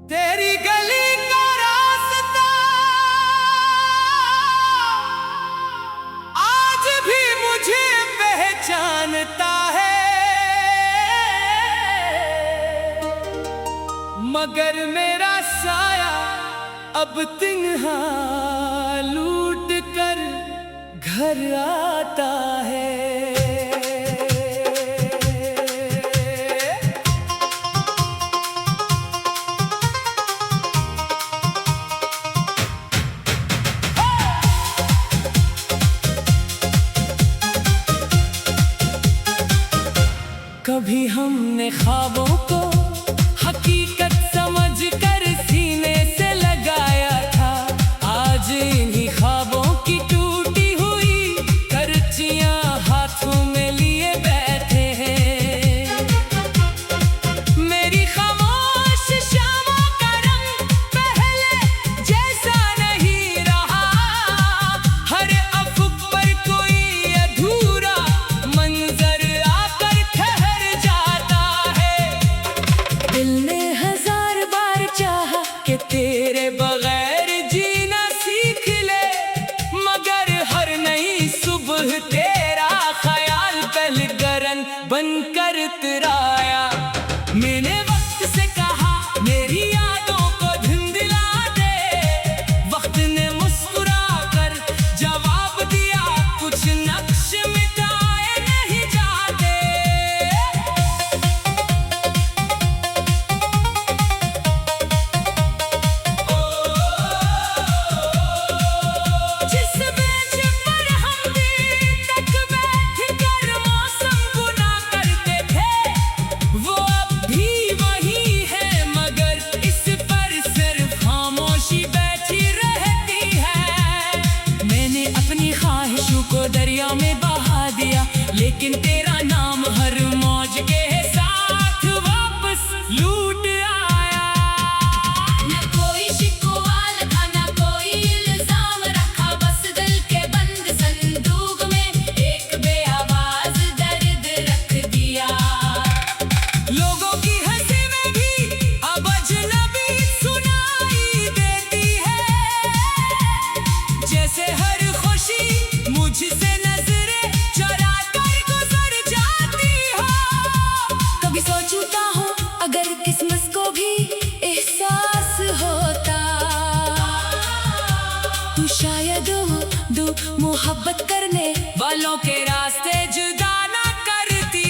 तेरी गली का रास्ता आज भी मुझे पहचानता है, मगर मेरा साया अब तिन्हा लूट कर घर आता है। कभी हमने ख्वाबों को हकीकत समझ कर सीने से लगाया था, आज इन्हीं ख्वाबों की टूटी हुई करचियां हाथों में लिए बैठे हैं। मेरी खामोश शामों का रंग पहले जैसा नहीं रहा, हर अफुक पर कोई अधूरा मंजर आकर ठहर जाता है। दिल ने हजार बार चाहा कि तेरे बगैर जीना सीख ले, मगर हर नई सुबह तेरा ख्याल पहलगरन बनकर उतराया। मैंने वक्त से कहा मेरी यादों को धुंधला दे, वक्त ने मुस्कुरा कर जवाब दिया कुछ नक्श मिटाए नहीं जाते। जिस बेंच पर हम दिन तक बैठ कर मौसम गुना करते थे, वो अब भी वही है, मगर इस पर सिर्फ खामोशी बैठी रहती है। मैंने अपनी ख्वाहिशों को दरिया में बहा दिया, लेकिन तेरा नाम हर मौज के साथ वापस लूट आया। न कोई शिकवा लगा, न कोई इल्जाम रखा, बस दिल के बंद संदूक में एक बेआवाज दर्द रख दिया। लोगों की हंसी में भी अब अजनबी सुनाई देती है, जैसे हर खुशी मुझसे नजरें चुरा कर गुजर जाती हो। कभी सोचता हूँ अगर किस्मत को भी एहसास होता, तो शायद वो दो मोहब्बत करने वालों के रास्ते जुदा ना करती।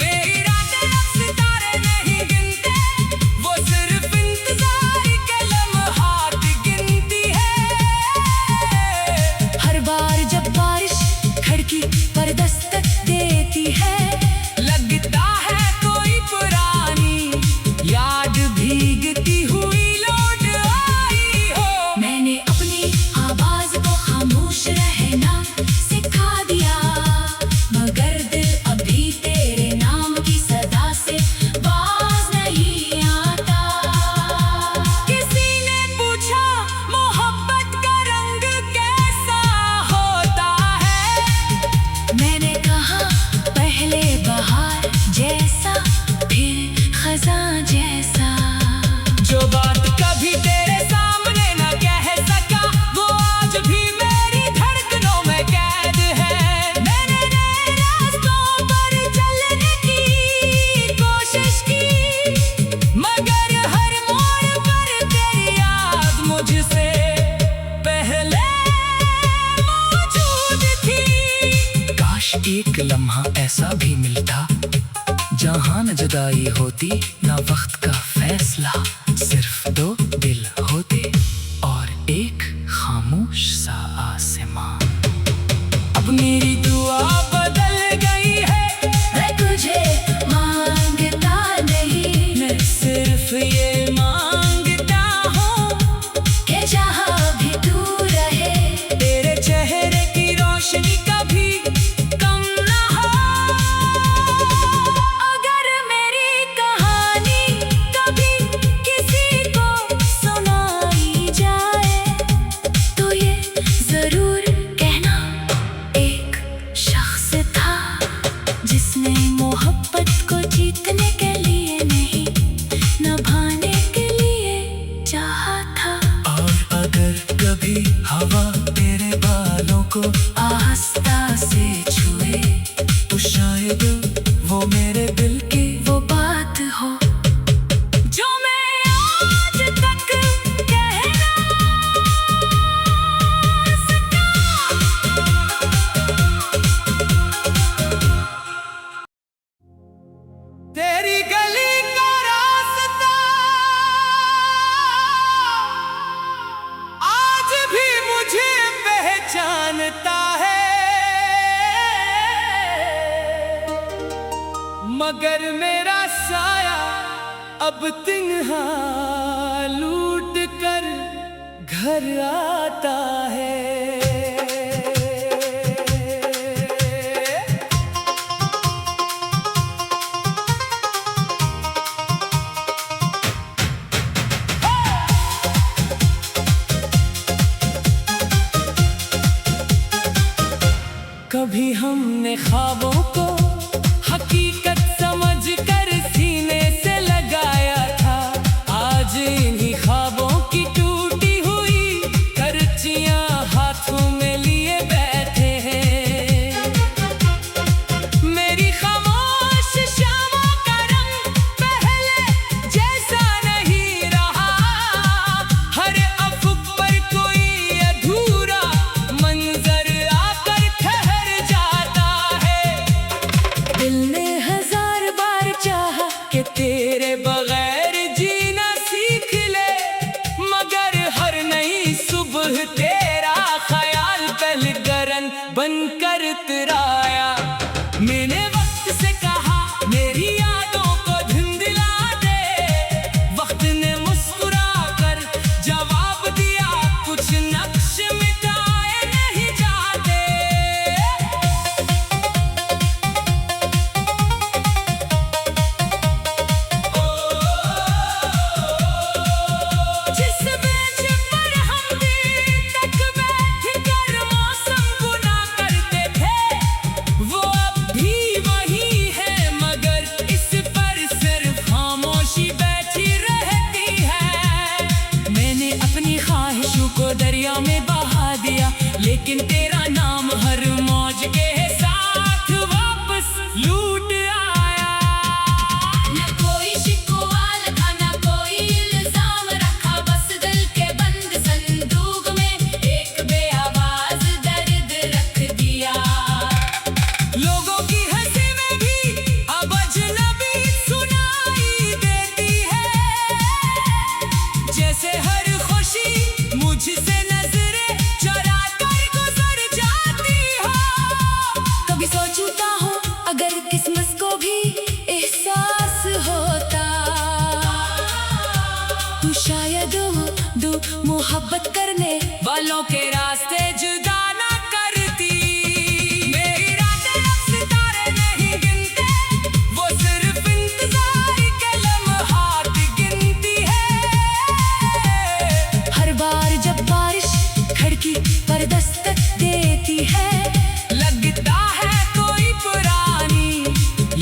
मेरी रातें अब सितारे नहीं गिनते, वो सिर्फ इंतजार के लम्हात गिनती है। हर बार जब बारिश खिड़की पर दस्तक देती है, लगता है कोई पुरानी याद भीगती हुई लौट आई हो। मैंने अपनी आवाज को खामोश रहना सिखा दिया, मगर दिल अभी तेरे नाम की सदा से बाज नहीं आता। किसी ने पूछा मोहब्बत का रंग कैसा होता है, मैंने कहा पहले बहार जैसा, फिर खज़ां जैसा। जो बात कभी तेरे सामने न कह सका, वो आज भी मेरी धड़कनों में कैद है। मैंने नए रास्तों पर चलने की कोशिश की, मगर हर मोड़ पर तेरी याद मुझसे पहले मौजूद थी। काश एक लम्हा ऐसा भी मिलता जहां न जुदाई होती न वक्त का फैसला, सिर्फ दो दिल होते और एक खामोश सा आसमां। अब मेरी दुआ बदल गई है, मैं तुझे मांगता नहीं, मैं सिर्फ ये मांगता हूँ कि जहाँ भी तू रहे, तेरे चेहरे की रोशनी कभी कम ना हो। अगर मेरी कहानी कभी किसी को अब तिन्हा लूट कर घर आता है। कभी हमने ख्वाबों को हकीकत समझकर सीने से लगाया था, आज इन्हीं ख्वाबों की टूटी हुई करचियां हाथों में लिए बैठे हैं। मेरी खामोश शामों का रंग पहले जैसा नहीं रहा, हर अफक पर कोई अधूरा मंजर आकर ठहर जाता है। दिल ने हजार बार चाहा कि तेरे बगैर जीना सीख ले, मगर हर नई सुबह तेरा ख्याल पहलगरन बनकर तिराया। मैंने वक्त से कहा मेरी यादों को धुंधला दे, वक्त ने मुस्कुरा कर जवाब दिया कुछ नक्श मिटाए नहीं जाते। जिस बेंच पर हम दिन तक बैठ कर मौसम गुना करते थे, वो अब भी वही है, मगर इस पर सिर्फ खामोशी बैठी रहती है। मैंने अपनी ख्वाहिशों को दरिया में बहा दिया, लेकिन तेरा नाम हर मौज के साथ वापस लूट आया। न कोई शिकवा लगा न कोई इल्जाम रखा, बस दिल के बंद संदूक में एक बेआवाज दर्द रख दिया। लोगों की हंसी में भी अब अजनबी सुनाई देती है, जैसे हर खुशी मुझसे नजरें चुरा कर गुजर जाती हो। कभी सोचता हूँ अगर किस्मत को भी एहसास होता, तो शायद दो मोहब्बत करने वालों के रास्ते जुदा ना करती। मेरी रातें अब सितारे नहीं गिनते, वो सिर्फ इंतजार के लम्हात गिनती है। हर बार जब बारिश खिड़की पर दस्तक देती है, लगता है कोई पुरानी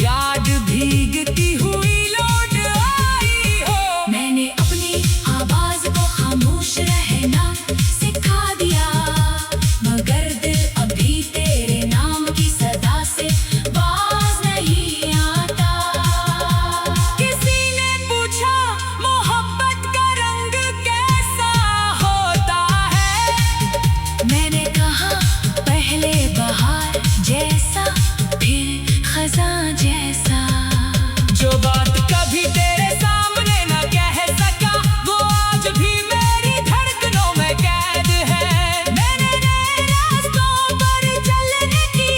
याद भीगती हुई लौट आई हो। मैंने अपनी आवाज को खामोश रहना सिखा दिया, मगर दिल अभी तेरे नाम की सदा से बाज नहीं आता। किसी ने पूछा मोहब्बत का रंग कैसा होता है, मैंने कहा पहले बहार जैसा फिर खज़ां जैसा। जो बात कभी तेरे सामने न कह सका, वो आज भी मेरी धड़कनों में कैद है। मैंने नए रास्तों पर चलने की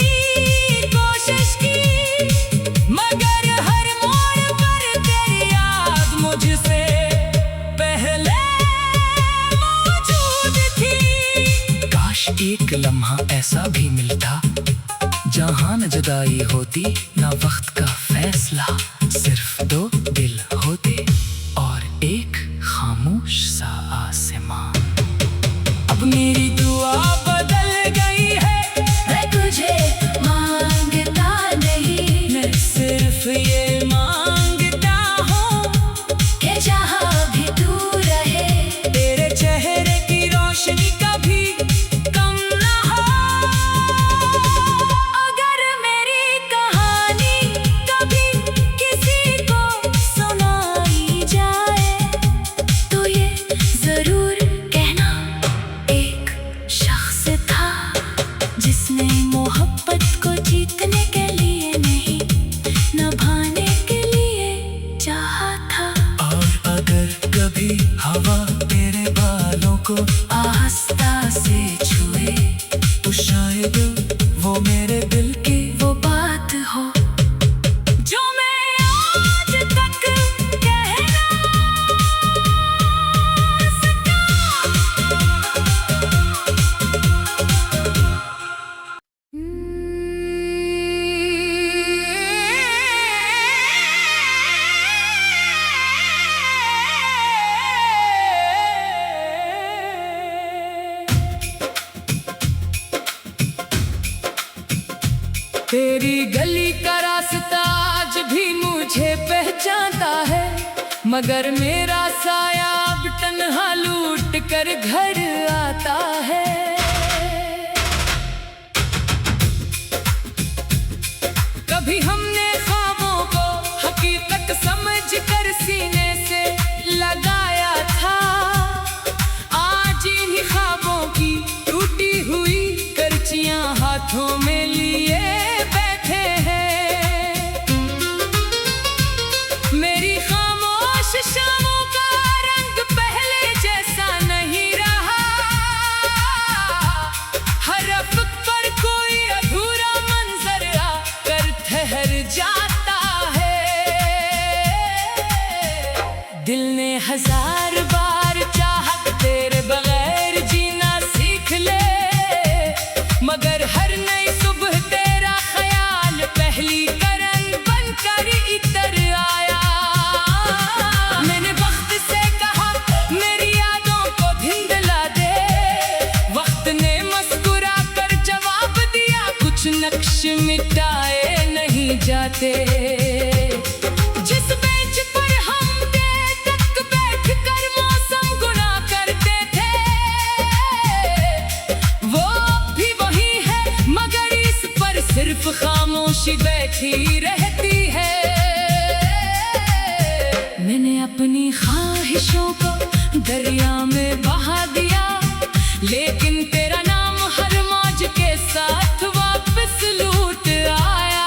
कोशिश की, मगर हर मोड़ पर तेरी याद मुझसे पहले मौजूद थी। काश एक लम्हा ऐसा भी मिलता जहां न जुदाई होती न वक्त का फैसला, सिर्फ दो दिल होते और एक खामोश सा आसमां। अब मेरी दुआ बदल गई है, मैं तुझे मांगता नहीं, मैं सिर्फ ये मांगता हूँ कि जहाँ भी तू रहे, तेरे चेहरे की रोशनी कभी कम ना हो। अगर मेरी कहानी कभी किसी को सुनाई जाए, तो ये जरूर कहना एक शख्स था जिसने मोहब्बत को जीतने के लिए नहीं, निभाने के लिए चाहा था। और अगर कभी हवा तेरे बालों को आस्था से छुए, तो शायद वो मेरे दिल की वो बात हो जो मैं आज तक कह तेरी गली का रास्ता आज भी मुझे पहचानता है, मगर मेरा साया अब तन्हा लूट कर घर आता है। कभी हमने ख्वाबों को हकीकत समझ कर सीने से लगाया था, आज इन्हीं ख्वाबों की टूटी हुई करचियां हाथों में लिए बैठे हैं। मेरी खामोश शामों का रंग पहले जैसा नहीं रहा, हर अफ़क़ पर कोई अधूरा मंजर आकर ठहर जाता है। दिल ने हजार बार चाहा तेरे बगैर जीना सीख ले, मगर हर नई सुबह तेरा ख्याल पहली करन बनकर इतर आया। मैंने वक्त से कहा मेरी यादों को धिंधला दे, वक्त ने मुस्कुरा कर जवाब दिया कुछ नक्श मिटाए नहीं जाते। जिस बेंच पर हम देर तक बैठ कर मौसम गुना करते थे, वो भी वही है, मगर इस पर सिर्फ खामोशी बैठी रहती है। मैंने अपनी ख्वाहिशों को दरिया में बहा दिया, लेकिन तेरा नाम हर मौज के साथ वापस लूट आया।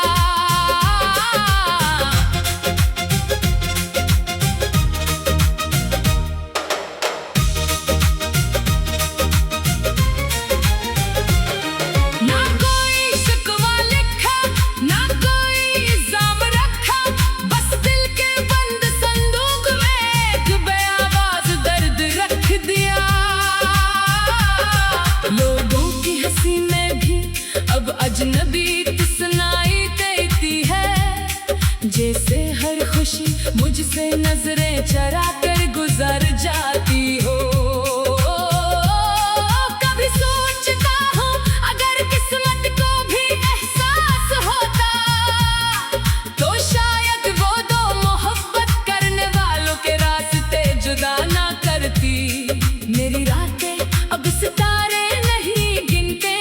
ना कोई शिकवा लिखा, ना कोई इल्जाम रखा, बस दिल के बंद संदूक में एक बेआवाज दर्द रख दिया। लोगों की हंसी में भी अब अजनबी सुनाई देती है, जैसे हर खुशी मुझसे नजरें चरा कर गुजर जाती हो। कभी सोचता हूँ अगर किस्मत को भी एहसास होता, तो शायद वो दो मोहब्बत करने वालों के रास्ते जुदा ना करती। मेरी रातें अब सितारे नहीं गिनते,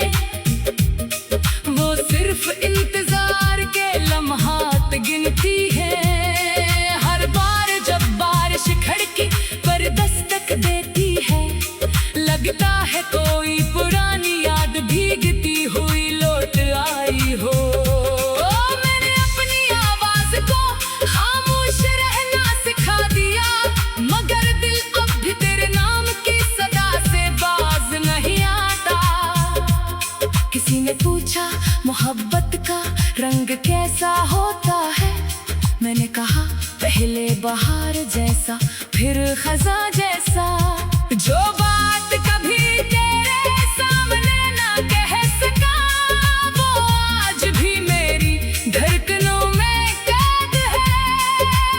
वो सिर्फ इंतजार के लम्हात गिनती है। हर बार जब बारिश खिड़की पर दस्तक देती है, लगता है कोई पुरानी याद भीगती हुई लौट आई हो। मैंने अपनी आवाज को खामोश रहना सिखा दिया, मगर दिल अब भी तेरे नाम की सदा से बाज नहीं आता। किसी ने पूछा मोहब्बत का रंग कैसा होता है, मैंने कहा पहले बहार जैसा फिर खजा जैसा। जो बात कभी तेरे सामने ना कह सका, वो आज भी मेरी धड़कनों में कैद है।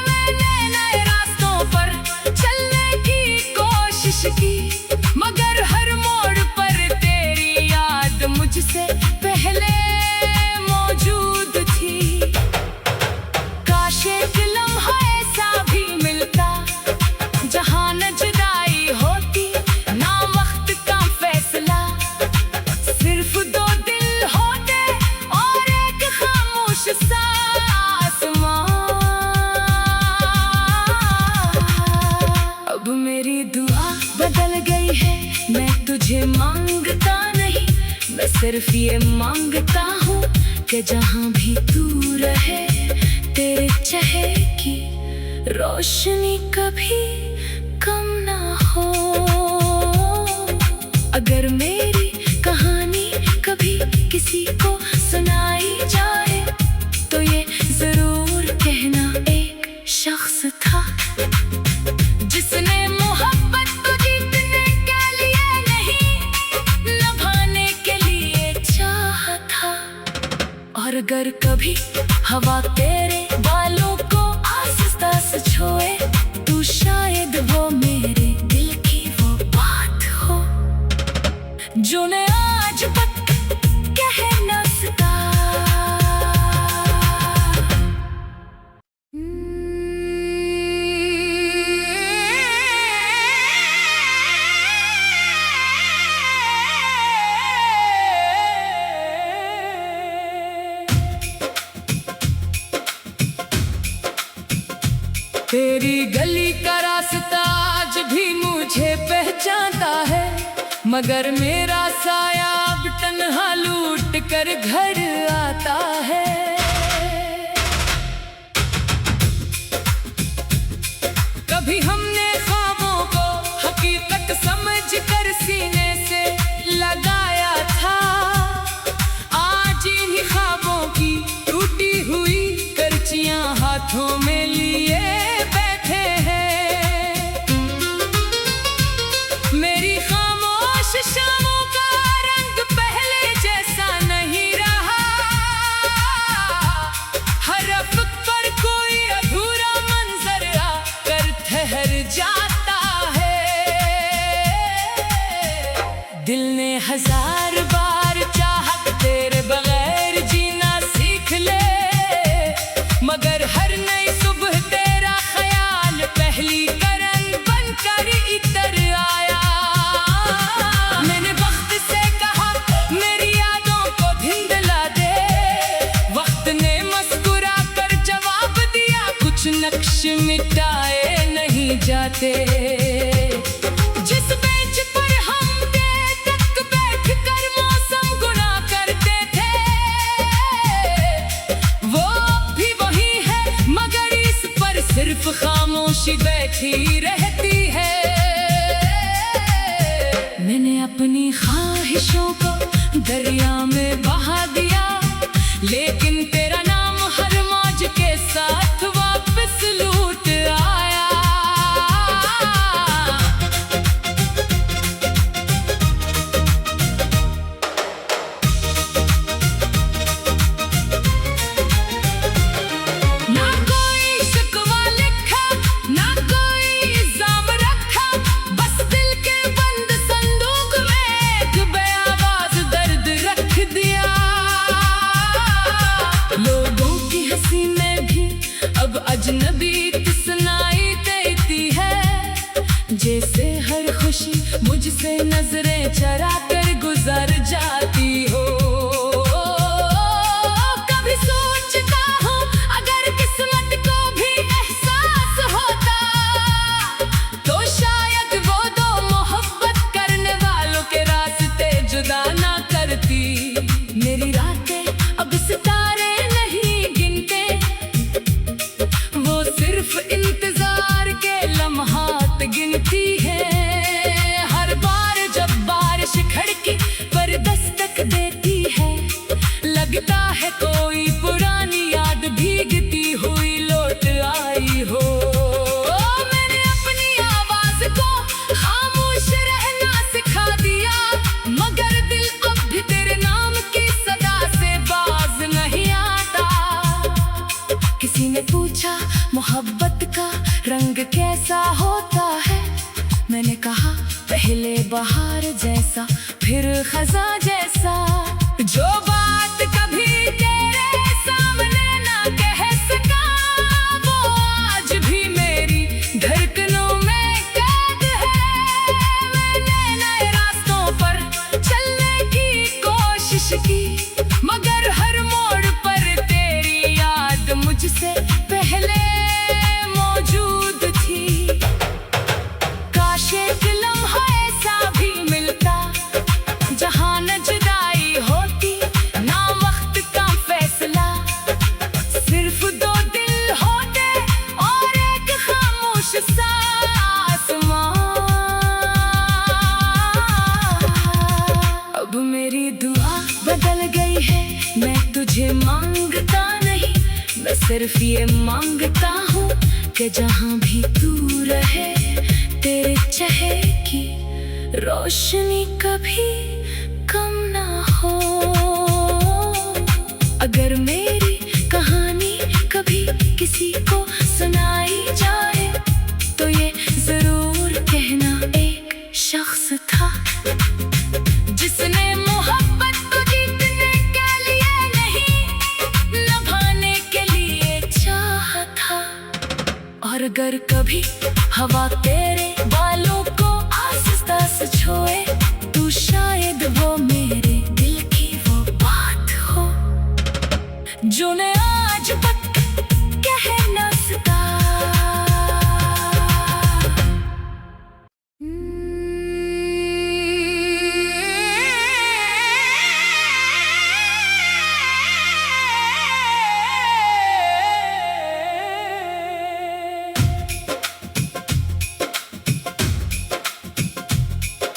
मैंने नए रास्तों पर चलने की कोशिश की, मगर हर मोड़ पर तेरी याद मुझसे पहले मौजूद थी। काश एक लम्हा ऐसा भी मिलता जहां न जुदाई होती, ना वक्त का फैसला, सिर्फ दो दिल होते और एक खामोश सा आसमां। अब मेरी दुआ बदल गई है, मैं तुझे मांगता नहीं, मैं सिर्फ ये मांगता हूँ कि जहाँ भी तू रहे, तेरे चेहरे की रोशनी कभी कम ना हो। अगर मेरी कहानी कभी किसी को सुनाई जाए, तो ये जरूर कहना एक शख्स था जिसने मोहब्बत को जीतने के लिए नहीं, निभाने के लिए चाहा था। और अगर कभी हवा तेरे बालों को आहिस्ता से छुए, तो शायद वो मेरे दिल की वो बात हो जो ने आज तक कह न सका। गली का रास्ता आज भी मुझे पहचानता है, मगर मेरा साया अब तन्हा लूट कर घर आता है। कभी हमने ख्वाबों को हकीकत समझ कर सीने से लगाया था, आज इन्हीं ख्वाबों की टूटी हुई करचियां हाथों में लिए बैठे हैं। मेरी खामोश शामों का रंग पहले जैसा नहीं रहा, हर अफ़क़ पर कोई अधूरा मंजर आकर ठहर जाता है। दिल ने हजार बार चाहा तेरे बगैर जीना सीख ले, मगर हर नई सुबह तेरा ख्याल पहली करन बनकर इतर आया। मैंने वक्त से कहा मेरी यादों को धिंधला दे, वक्त ने मुस्कुरा कर जवाब दिया कुछ नक्श मिटाए नहीं जाते। जिस बेंच पर हम देर तक बैठकर मौसम गुना करते थे, वो भी वही है, मगर इस पर सिर्फ खामोशी बैठी रहती है। मैंने अपनी ख्वाहिशों को दरिया में बहा दिया, लेकिन तेरा नाम हर मौज के साथ वापस लूट आया। ना कोई शिकवा लिखा, ना कोई इल्जाम रखा, बस दिल के बंद संदूक में एक बेआवाज दर्द रख दिया। लोगों की हंसी में भी अब अजनबी सुनाई देती है, जैसे हर खुशी मुझसे नजरें चरा कर गुजर जाती हो। कभी सोचता हूँ अगर किस्मत को भी एहसास होता, तो शायद वो दो मोहब्बत करने वालों के रास्ते जुदा ना करती। मेरी रातें अब सितारे नहीं गिनते, वो सिर्फ इंतजार के लम्हात गिनती है। हर बार जब बारिश खिड़की पर दस्तक देती है, लगता है कोई पुरानी याद भीगती हुई लौट आई हो। मैंने अपनी आवाज को खामोश रहना सिखा दिया, मगर दिल अब भी तेरे नाम की सदा से बाज नहीं आता। किसी ने पूछा मोहब्बत का रंग कैसा होता है, मैंने कहा पहले बहार जैसा फिर खजा जैसा। जो बात कभी तेरे सामने ना कह सका, वो आज भी मेरी धड़कनों में कैद है। मैंने नए रास्तों पर चलने की कोशिश की, मगर हर मोड़ पर तेरी याद मुझसे पहले मौजूद थी। काश एक लम्हा ऐसा भी मिलता जहां न जुदाई होती, ना वक्त का फैसला, सिर्फ दो दिल होते और एक खामोश सा आसमां। अब मेरी दुआ बदल गई है, मैं तुझे मांगता नहीं, मैं सिर्फ ये मांगता हूँ कि जहाँ भी तू रहे, तेरे चेहरे की रोशनी कभी कम ना हो। अगर मेरी कहानी कभी किसी को सुनाई जाए, तो ये जरूर कहना एक शख्स था जिसने मोहब्बत को जीतने के लिए नहीं, निभाने के लिए चाहा था। और अगर कभी हवा तेरे बालों को आहिस्ता से छुए, तो शायद वो मेरे दिल की वो बात हो जो मैं आज तक कह न सका।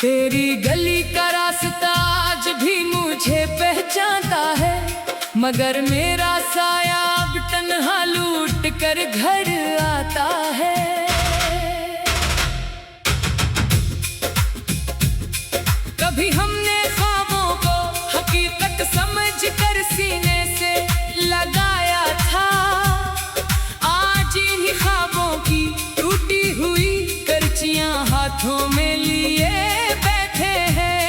तेरी गली का रास्ता आज भी मुझे पहचानता है, मगर मेरा साया अब तन्हा लूट कर घर आता है। कभी हमने ख्वाबों को हकीकत समझ कर सीने से लगाया था, आज इन्हीं ख्वाबों की टूटी हुई करचियां हाथों में लिए बैठे हैं।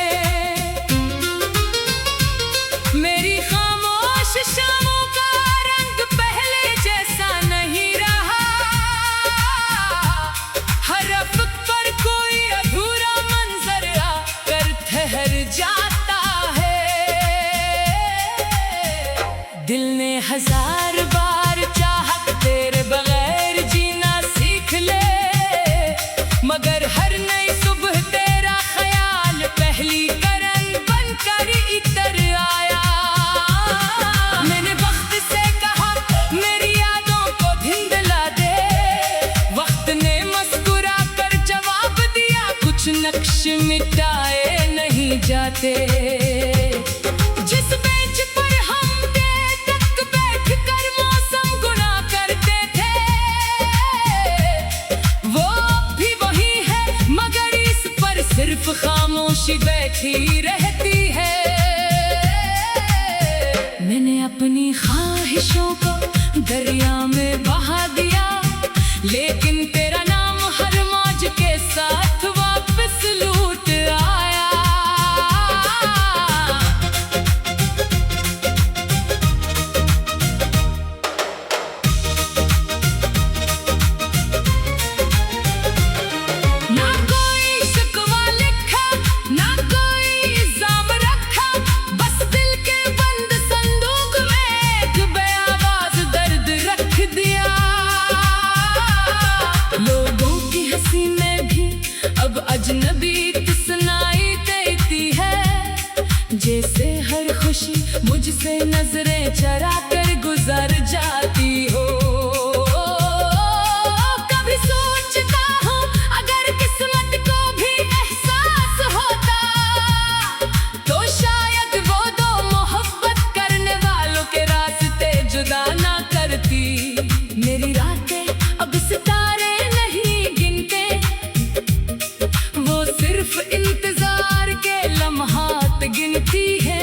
मेरी खामोश शामों का रंग पहले जैसा नहीं रहा, हर अफ़क़ पर कोई अधूरा मंजर आकर ठहर जाता है। दिल ने हजार बार चाहा तेरे बगैर जीना सीख ले, मगर हर नई सुबह तेरा ख्याल पहली करन बनकर इतर आया। मैंने वक्त से कहा मेरी यादों को धिंधला दे, वक्त ने मुस्कुरा कर जवाब दिया कुछ नक्श मिटाए नहीं जाते। जिस बेंच पर हम देर तक बैठकर मौसम गुना करते थे, वो भी वही है, मगर इस पर सिर्फ खामोशी बैठी रहती है। मैंने अपनी ख्वाहिशों को दरिया में बहा दिया, लेकिन तेरा नाम हर मौज के साथ वापस लूट आया। ना कोई शिकवा लिखा, ना कोई इल्जाम रखा, बस दिल के बंद संदूक में एक बेआवाज दर्द रख दिया। लोगों की हंसी में भी अब अजनबी सुनाई देती है, जैसे हर खुशी मुझसे नजरें चरा कर गुजर जाती हो। कभी सोचता हूँ अगर किस्मत को भी एहसास होता, तो शायद वो दो मोहब्बत करने वालों के रास्ते जुदा ना करती। मेरी रातें अब सितारे नहीं गिनते, वो सिर्फ इंतजार के लम्हात गिनती है।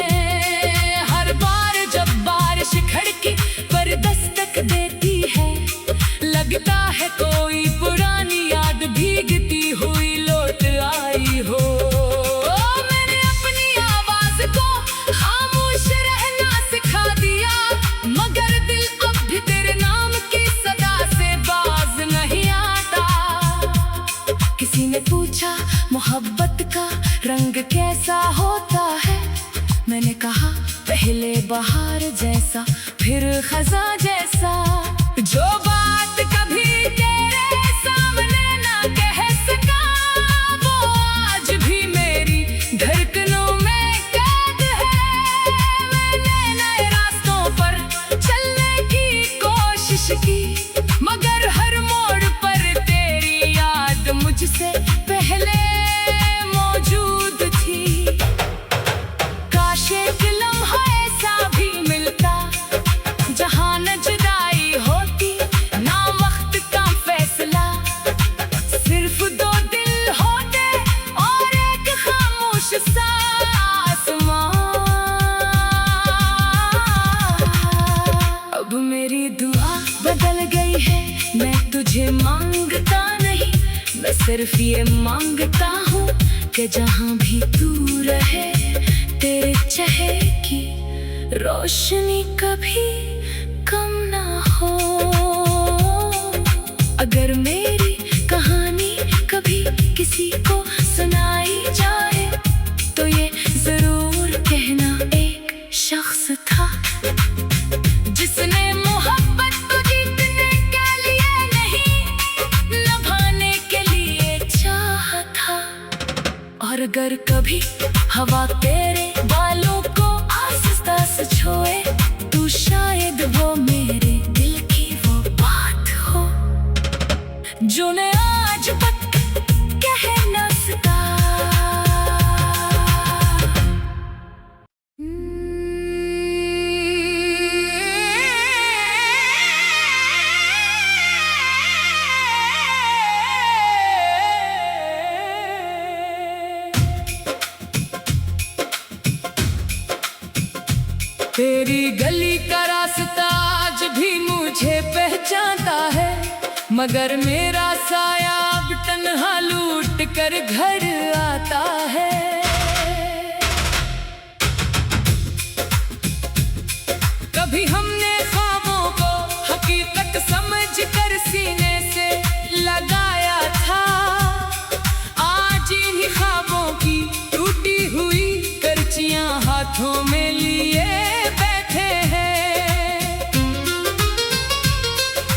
हर बार जब बारिश खिड़की पर दस्तक देती है, लगता है कोई पुरानी याद भीगती हुई लौट आई हो। मैंने अपनी आवाज को खामोश रहना सिखा दिया, मगर दिल अब भी तेरे नाम की सदा से बाज नहीं आता। किसी ने पूछा मोहब्बत का रंग कैसा होता है, मैंने कहा पहले बहार जैसा फिर खजा जैसा। जो बात कभी तेरे सामने ना कह सका, वो आज भी मेरी धड़कनों में कैद है। मैंने नए रास्तों पर चलने की कोशिश की, मगर हर मोड़ पर तेरी याद मुझसे पहले मौजूद थी। काश एक लम्हा ऐसा भी मिलता जहां न जुदाई होती ना वक्त का फैसला, सिर्फ दो दिल होते और एक खामोश सा आसमां। अब मेरी दुआ बदल गई है, मैं तुझे मांगता नहीं, मैं सिर्फ ये मांगता हूँ कि जहाँ भी तू रहे तेरे चेहरे की रोशनी कभी कम ना हो। अगर मेरी कहानी कभी किसी को सुनाई जाए, तो ये जरूर कहना एक शख्स था जिसने मोहब्बत को जीतने के लिए नहीं, निभाने के लिए चाहा था। और अगर कभी हवा तेरे बालों को आहिस्ता से छुए, तू शायद वो मेरे दिल की वो बात हो जो मैं आज तक कह न सका। तेरी गली का रास्ता आज भी मुझे पहचानता है, मगर मेरा साया अब तन्हा लूट कर घर आता है। कभी हमने ख्वाबों को हकीकत समझकर सीने से लगाया था, आज इन्हीं ख्वाबों की टूटी हुई करचियां हाथों में लिए बैठे हैं।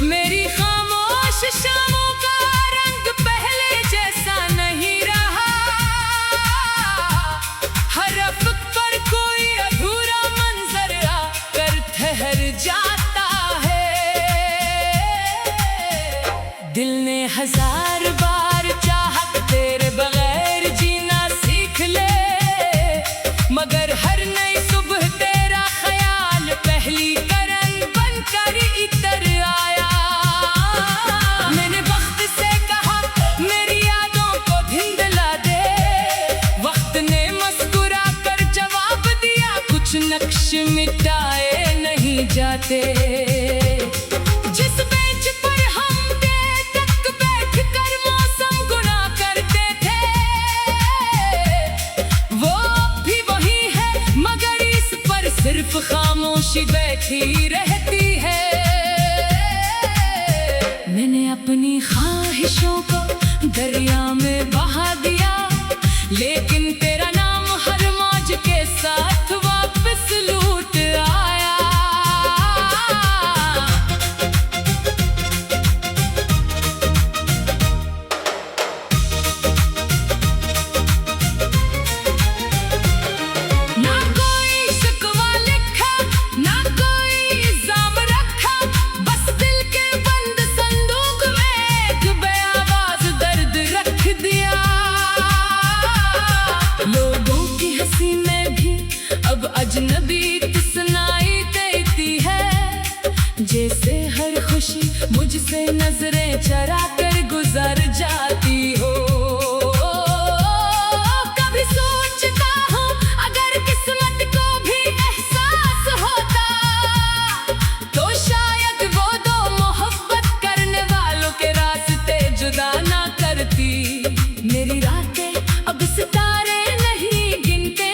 मेरी खामोश शामों का रंग पहले जैसा नहीं रहा, हर अफ़क़ पर कोई अधूरा मंजर आकर ठहर जाता है। दिल ने हजार बार चाहा तेरे बगैर जीना सीख ले, मगर हर नई सुबह तेरा ख्याल पहली करन बनकर इतर आया। मैंने वक्त से कहा मेरी यादों को धिंधला दे, वक्त ने मुस्कुरा कर जवाब दिया कुछ नक्श मिटाए नहीं जाते। जिस बेंच पर हम देर तक बैठकर मौसम गुना करते थे, वो भी वही है, मगर इस पर सिर्फ खामोशी बैठी रहती है। मैंने अपनी ख्वाहिशों को दरिया में बहा दिया, लेकिन तेरा नाम हर मौज के साथ वापस लूट आया। ना कोई शिकवा लिखा, ना कोई इल्जाम रखा, बस दिल के बंद संदूक में एक बेआवाज दर्द रख दिया। लोगों की हंसी में भी अब अजनबी सुनाई देती है, जैसे हर खुशी मुझसे नजरें चरा कर गुजर जाती हो। कभी सोचता हूँ अगर किस्मत को भी एहसास होता, तो शायद वो दो मोहब्बत करने वालों के रास्ते जुदा ना करती। मेरी रातें अब सितारे नहीं गिनते,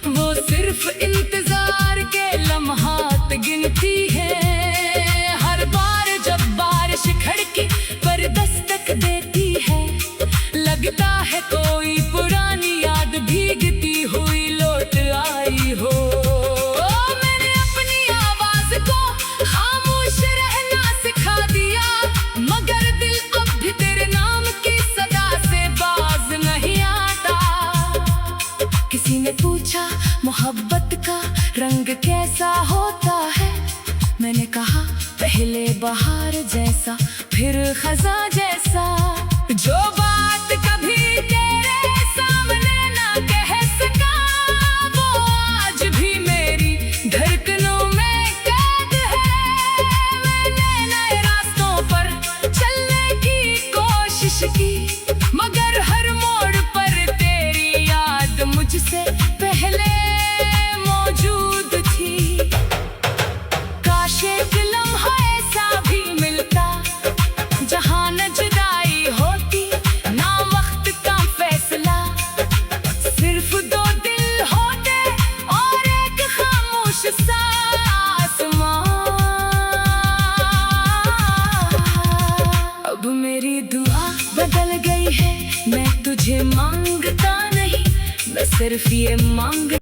वो सिर्फ इंतजार के लम्हात गिनती है। हर बार जब बारिश खिड़की पर दस्तक देती है, लगता है कोई पुरानी याद भीगती हुई लौट आई हो। मैंने अपनी आवाज को खामोश रहना सिखा दिया, मगर दिल अब भी तेरे नाम की सदा से बाज नहीं आता। किसी ने पूछा मोहब्बत का रंग कैसा होता है, मैंने कहा पहले बहार जैसा फिर खज़ां जैसा। जो बात कभी तेरे सामने ना कह सका, वो आज भी मेरी धड़कनों में कैद है। मैंने नए रास्तों पर चलने की कोशिश की, मगर हर मोड़ पर तेरी याद मुझसे पहले मौजूद थी। काश एक लम्हा ऐसा भी मिलता जहां न जुदाई होती ना वक्त का फैसला, सिर्फ दो दिल होते और एक खामोश सा आसमां। अब मेरी दुआ बदल गई है, मैं तुझे मांगता नहीं, मैं सिर्फ ये मांग